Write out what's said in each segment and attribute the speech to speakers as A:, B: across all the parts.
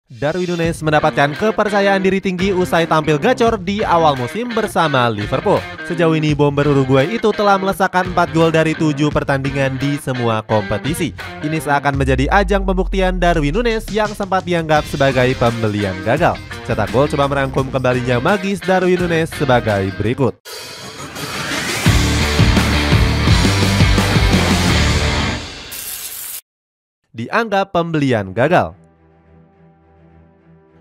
A: Darwin Núñez mendapatkan kepercayaan diri tinggi usai tampil gacor di awal musim bersama Liverpool. Sejauh ini bomber Uruguay itu telah melesakkan 4 gol dari 7 pertandingan di semua kompetisi. Ini seakan menjadi ajang pembuktian Darwin Núñez yang sempat dianggap sebagai pembelian gagal. Cetak gol coba merangkum kembalinya magis Darwin Núñez sebagai berikut. Dianggap pembelian gagal.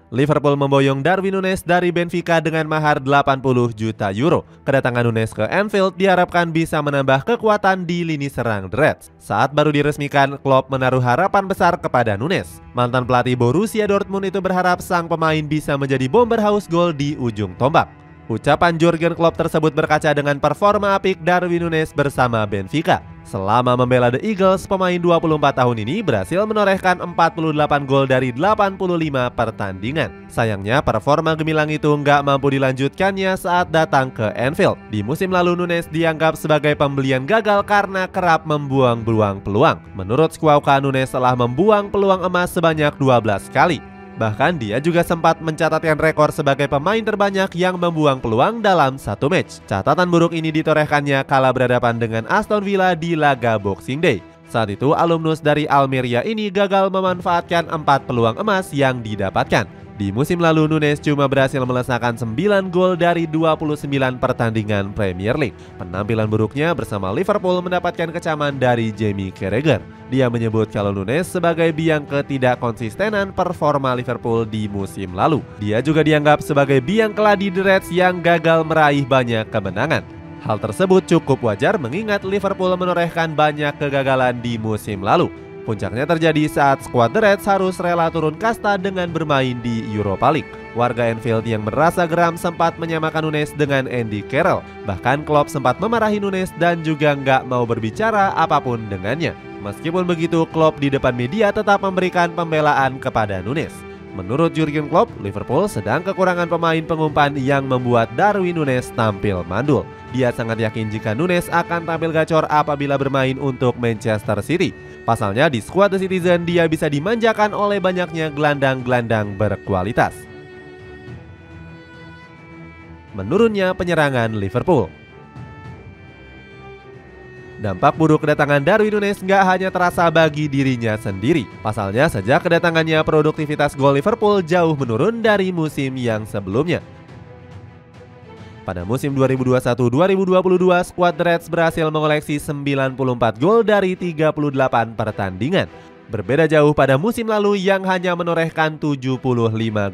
A: Liverpool memboyong Darwin Núñez dari Benfica dengan mahar 80 juta euro. Kedatangan Núñez ke Anfield diharapkan bisa menambah kekuatan di lini serang The Reds. Saat baru diresmikan, Klopp menaruh harapan besar kepada Núñez. Mantan pelatih Borussia Dortmund itu berharap sang pemain bisa menjadi bomber haus gol di ujung tombak. Ucapan Jurgen Klopp tersebut berkaca dengan performa apik Darwin Núñez bersama Benfica. Selama membela The Eagles, pemain 24 tahun ini berhasil menorehkan 48 gol dari 85 pertandingan. Sayangnya performa gemilang itu nggak mampu dilanjutkannya saat datang ke Anfield. Di musim lalu Núñez dianggap sebagai pembelian gagal karena kerap membuang peluang. Menurut Squawka, Núñez telah membuang peluang emas sebanyak 12 kali. Bahkan dia juga sempat mencatatkan rekor sebagai pemain terbanyak yang membuang peluang dalam satu match. Catatan buruk ini ditorehkannya kala berhadapan dengan Aston Villa di laga Boxing Day. Saat itu alumnus dari Almeria ini gagal memanfaatkan 4 peluang emas yang didapatkan. Di musim lalu Núñez cuma berhasil melesakkan 9 gol dari 29 pertandingan Premier League. Penampilan buruknya bersama Liverpool mendapatkan kecaman dari Jamie Carragher. Dia menyebut kalau Núñez sebagai biang ketidakkonsistenan performa Liverpool di musim lalu. Dia juga dianggap sebagai biang keladi The Reds yang gagal meraih banyak kemenangan. Hal tersebut cukup wajar mengingat Liverpool menorehkan banyak kegagalan di musim lalu. Puncaknya terjadi saat skuad The Reds harus rela turun kasta dengan bermain di Europa League. Warga Anfield yang merasa geram sempat menyamakan Núñez dengan Andy Carroll. Bahkan Klopp sempat memarahi Núñez dan juga nggak mau berbicara apapun dengannya. Meskipun begitu, Klopp di depan media tetap memberikan pembelaan kepada Núñez. Menurut Jurgen Klopp, Liverpool sedang kekurangan pemain pengumpan yang membuat Darwin Núñez tampil mandul. Dia sangat yakin jika Núñez akan tampil gacor apabila bermain untuk Manchester City. Pasalnya di skuad The Citizen dia bisa dimanjakan oleh banyaknya gelandang-gelandang berkualitas. Menurunnya penyerangan Liverpool. Dampak buruk kedatangan Darwin Núñez nggak hanya terasa bagi dirinya sendiri. Pasalnya sejak kedatangannya produktivitas gol Liverpool jauh menurun dari musim yang sebelumnya. Pada musim 2021-2022, skuad The Reds berhasil mengoleksi 94 gol dari 38 pertandingan. Berbeda jauh pada musim lalu yang hanya menorehkan 75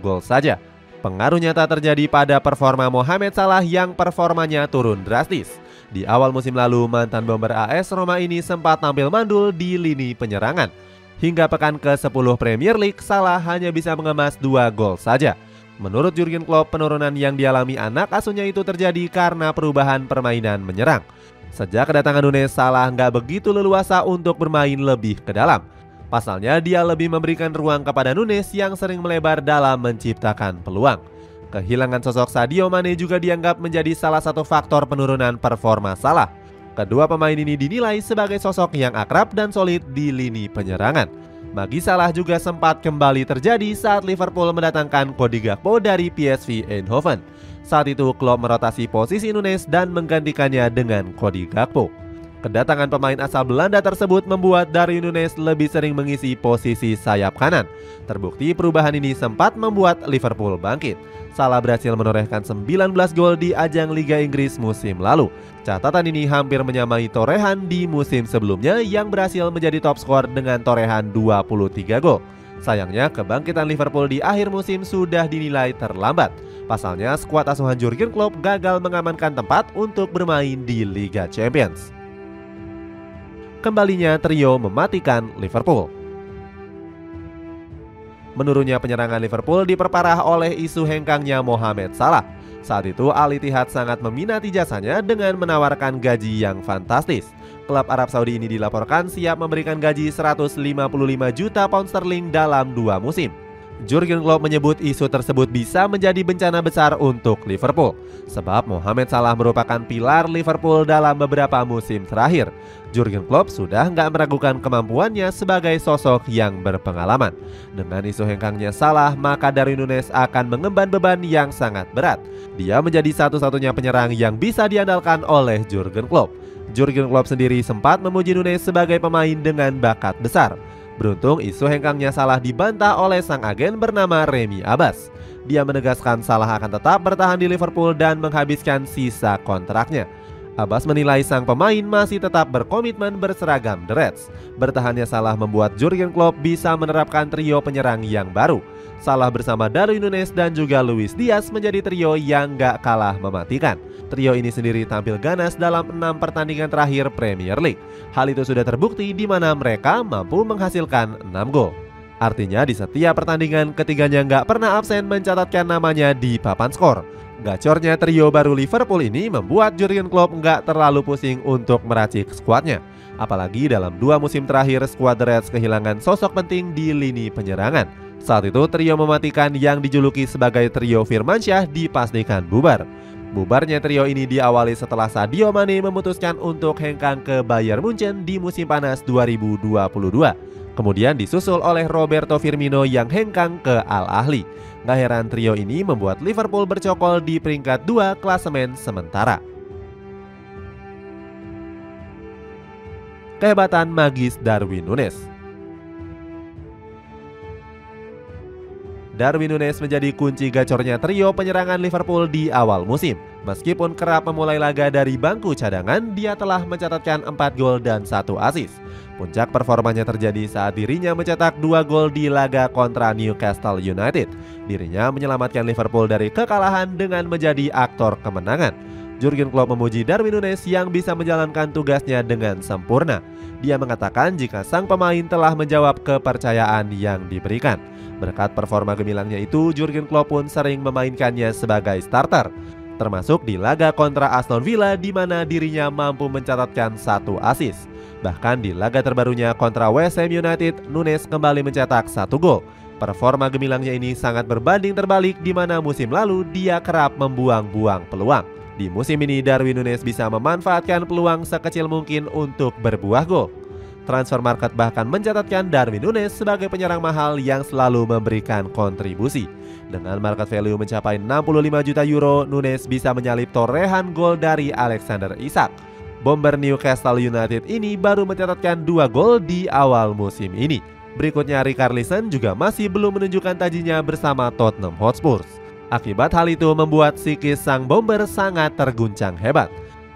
A: gol saja. Pengaruh nyata terjadi pada performa Mohamed Salah yang performanya turun drastis. Di awal musim lalu, mantan bomber AS Roma ini sempat tampil mandul di lini penyerangan. Hingga pekan ke-10 Premier League, Salah hanya bisa mengemas 2 gol saja. Menurut Jurgen Klopp, penurunan yang dialami anak asuhnya itu terjadi karena perubahan permainan menyerang. Sejak kedatangan Núñez, Salah nggak begitu leluasa untuk bermain lebih ke dalam. Pasalnya dia lebih memberikan ruang kepada Núñez yang sering melebar dalam menciptakan peluang. Kehilangan sosok Sadio Mane juga dianggap menjadi salah satu faktor penurunan performa Salah. Kedua pemain ini dinilai sebagai sosok yang akrab dan solid di lini penyerangan. Bagi Salah juga sempat kembali terjadi saat Liverpool mendatangkan Cody Gakpo dari PSV Eindhoven. Saat itu Klopp merotasi posisi Núñez dan menggantikannya dengan Cody Gakpo. Kedatangan pemain asal Belanda tersebut membuat Darwin Núñez lebih sering mengisi posisi sayap kanan. Terbukti perubahan ini sempat membuat Liverpool bangkit. Salah berhasil menorehkan 19 gol di ajang Liga Inggris musim lalu. Catatan ini hampir menyamai torehan di musim sebelumnya yang berhasil menjadi top skor dengan torehan 23 gol. Sayangnya kebangkitan Liverpool di akhir musim sudah dinilai terlambat. Pasalnya skuad asuhan Jurgen Klopp gagal mengamankan tempat untuk bermain di Liga Champions. Kembalinya trio mematikan Liverpool. Menurunnya penyerangan Liverpool diperparah oleh isu hengkangnya Mohamed Salah. Saat itu Al Ittihad sangat meminati jasanya dengan menawarkan gaji yang fantastis. Klub Arab Saudi ini dilaporkan siap memberikan gaji 155 juta pound sterling dalam 2 musim. Jurgen Klopp menyebut isu tersebut bisa menjadi bencana besar untuk Liverpool, sebab Mohamed Salah merupakan pilar Liverpool dalam beberapa musim terakhir. Jurgen Klopp sudah nggak meragukan kemampuannya sebagai sosok yang berpengalaman. Dengan isu hengkangnya Salah, maka Darwin Núñez akan mengemban beban yang sangat berat. Dia menjadi satu-satunya penyerang yang bisa diandalkan oleh Jurgen Klopp. Jurgen Klopp sendiri sempat memuji Núñez sebagai pemain dengan bakat besar. Beruntung isu hengkangnya Salah dibantah oleh sang agen bernama Remy Abbas. Dia menegaskan Salah akan tetap bertahan di Liverpool dan menghabiskan sisa kontraknya. Abbas menilai sang pemain masih tetap berkomitmen berseragam The Reds. Bertahannya Salah membuat Jurgen Klopp bisa menerapkan trio penyerang yang baru. Salah bersama Darwin Núñez dan juga Luis Diaz menjadi trio yang gak kalah mematikan. Trio ini sendiri tampil ganas dalam 6 pertandingan terakhir Premier League. Hal itu sudah terbukti di mana mereka mampu menghasilkan 6 gol. Artinya di setiap pertandingan ketiganya nggak pernah absen mencatatkan namanya di papan skor. Gacornya trio baru Liverpool ini membuat Jurgen Klopp nggak terlalu pusing untuk meracik skuadnya. Apalagi dalam 2 musim terakhir skuad The Reds kehilangan sosok penting di lini penyerangan. Saat itu trio mematikan yang dijuluki sebagai trio Firmansyah dipastikan bubar. Bubarnya trio ini diawali setelah Sadio Mane memutuskan untuk hengkang ke Bayern Munchen di musim panas 2022. Kemudian disusul oleh Roberto Firmino yang hengkang ke Al Ahly. Gak heran trio ini membuat Liverpool bercokol di peringkat 2 klasemen sementara. Kehebatan magis Darwin Núñez. Darwin Núñez menjadi kunci gacornya trio penyerangan Liverpool di awal musim. Meskipun kerap memulai laga dari bangku cadangan, dia telah mencatatkan 4 gol dan 1 assist. Puncak performanya terjadi saat dirinya mencetak 2 gol di laga kontra Newcastle United. Dirinya menyelamatkan Liverpool dari kekalahan dengan menjadi aktor kemenangan. Jurgen Klopp memuji Darwin Núñez yang bisa menjalankan tugasnya dengan sempurna. Dia mengatakan jika sang pemain telah menjawab kepercayaan yang diberikan. Berkat performa gemilangnya itu, Jurgen Klopp pun sering memainkannya sebagai starter, termasuk di laga kontra Aston Villa di mana dirinya mampu mencatatkan 1 assist. Bahkan di laga terbarunya kontra West Ham United, Núñez kembali mencetak 1 gol. Performa gemilangnya ini sangat berbanding terbalik di mana musim lalu dia kerap membuang-buang peluang. Di musim ini Darwin Núñez bisa memanfaatkan peluang sekecil mungkin untuk berbuah gol. Transfer Market bahkan mencatatkan Darwin Núñez sebagai penyerang mahal yang selalu memberikan kontribusi. Dengan market value mencapai 65 juta euro, Núñez bisa menyalip torehan gol dari Alexander Isak. Bomber Newcastle United ini baru mencatatkan 2 gol di awal musim ini. Berikutnya Richarlison juga masih belum menunjukkan tajinya bersama Tottenham Hotspur. Akibat hal itu membuat psikis sang bomber sangat terguncang hebat.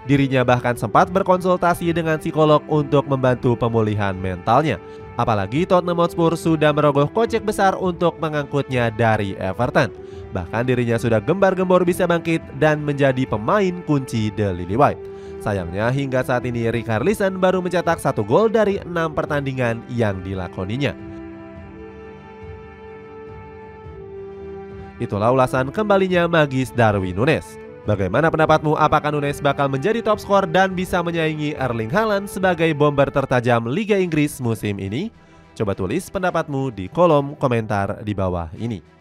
A: Dirinya bahkan sempat berkonsultasi dengan psikolog untuk membantu pemulihan mentalnya. Apalagi Tottenham Hotspur sudah merogoh kocek besar untuk mengangkutnya dari Everton. Bahkan dirinya sudah gembar-gembor bisa bangkit dan menjadi pemain kunci The Lily White. Sayangnya hingga saat ini Richarlison baru mencetak 1 gol dari 6 pertandingan yang dilakoninya. Itulah ulasan kembalinya magis Darwin Núñez. Bagaimana pendapatmu? Apakah Núñez bakal menjadi top skor dan bisa menyaingi Erling Haaland sebagai bomber tertajam Liga Inggris musim ini? Coba tulis pendapatmu di kolom komentar di bawah ini.